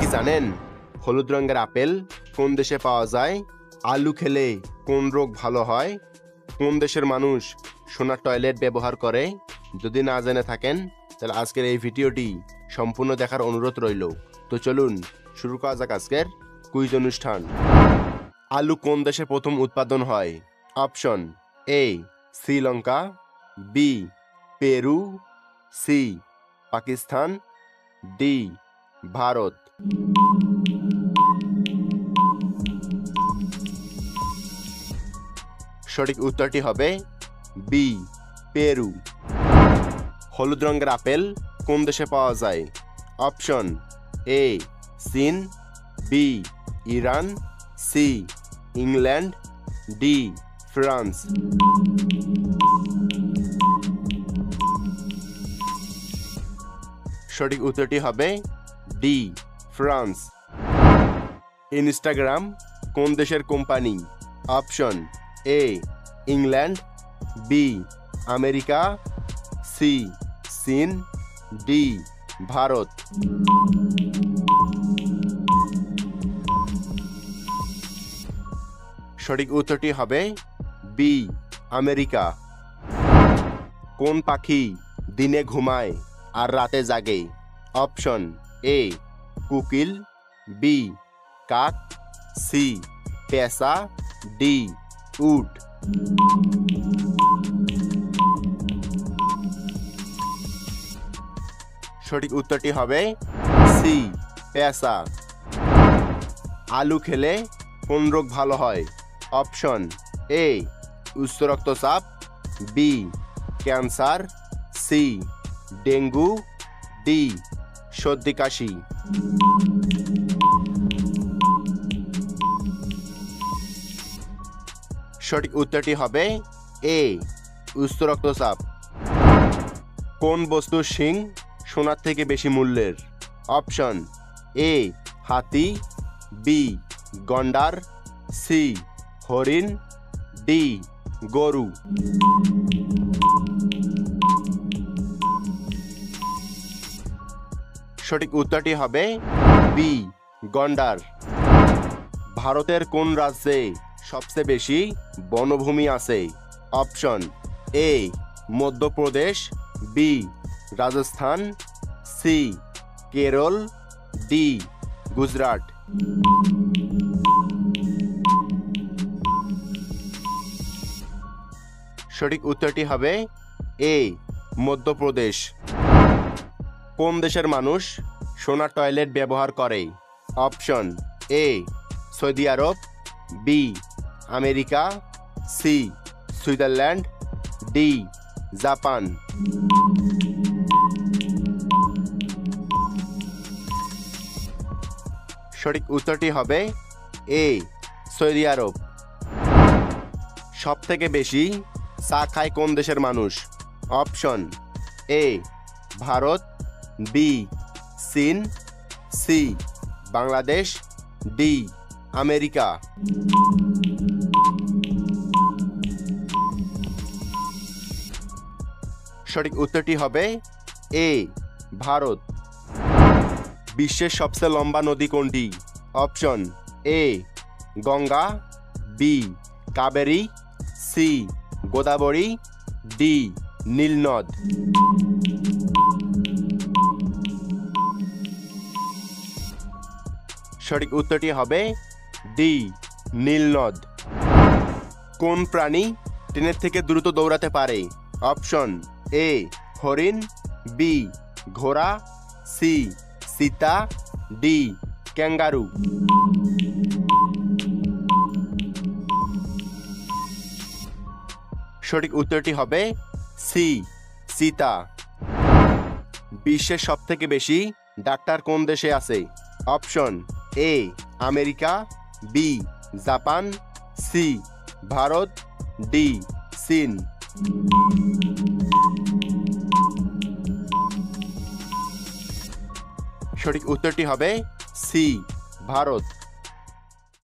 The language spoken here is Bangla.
কি জানেন হলুদ রঙের আপেল কোন দেশে পাওয়া যায়? আলু খেলে কোন রোগ ভালো হয়? কোন দেশের মানুষ সোনার টয়লেট ব্যবহার করে? যদি না জেনে থাকেন তাহলে আজকের এই ভিডিওটি সম্পূর্ণ দেখার অনুরোধ রইল। তো চলুন শুরু করা যাক আজকের কুইজ অনুষ্ঠান। আলু কোন দেশে প্রথম উৎপাদন হয়? Option A Sri Lanka, B Peru, C Pakistan, D Bharat. সঠিক উত্তরটি হবে বি পেরু। হলুদ রঙের আপেল কোন দেশে পাওয়া যায়? অপশন এ চীন, B Iran, C England, D France. সঠিক উত্তরটি হবে ডি ফ্রান্স। ইনস্টাগ্রাম কোন দেশের company? Option A England, B America, C চীন, ডি ভারত। সঠিক উত্তরটি হবে বি আমেরিকা। কোন পাখি দিনে ঘুমায় আর রাতে জাগে? অপশন এ কোকিল, বি কাক, সি পেঁচা, ডি উট। সঠিক উত্তরটি হবে সি পেঁচা। আলু খেলে কোন রোগ ভালো হয়? অপশন এ উচ্চ রক্তচাপ, B cancer, C dengue, D সর্দি কাশি। সঠিক উত্তরটি হবে এ উচ্চ রক্তচাপ। কোন বস্তুর শিং সোনার থেকে বেশি মূল্যের? অপশন এ হাতি, বি গন্ডার, সি হরিণ, ডি গরু। সঠিক উত্তরটি হবে বি গন্ডার। ভারতের কোন রাজ্যে সবচেয়ে বেশি বনভূমি আছে? Option A Madhya Pradesh, B Rajasthan, C Kerala, D Gujarat. সঠিক উত্তরটি হবে এ মধ্যপ্রদেশ। কোন দেশের মানুষ সোনার টয়লেট ব্যবহার করে? Option A Saudi Arab, B America, C Switzerland, D Japan. সঠিক উত্তরটি হবে এ সৌদি আরব। সবথেকে বেশি চা খায় কোন দেশের মানুষ? অপশন এ ভারত, বি চীন, সি বাংলাদেশ, ডি আমেরিকা। সঠিক উত্তরটি হবে এ ভারত। বিশ্বের সবচেয়ে লম্বা নদী কোনটি? Option A Ganga, B Kaveri, C Godavari, D নীলনদ। সঠিক উত্তরটি হবে ডি নীলনদ। কোন প্রাণী ট্রেনের থেকে দ্রুত দৌড়াতে পারে? অপশন এ হরিণ, বি ঘোড়া, সি চিতা, ডি ক্যাঙ্গারু। সঠিক উত্তরটি হবে সি চিতা। বিশ্বের সবথেকে বেশি ডাক্তার কোন দেশে আছে? Option A America, B Japan, C Bharat, D চীন। সঠিক উত্তরটি হবে সি ভারত।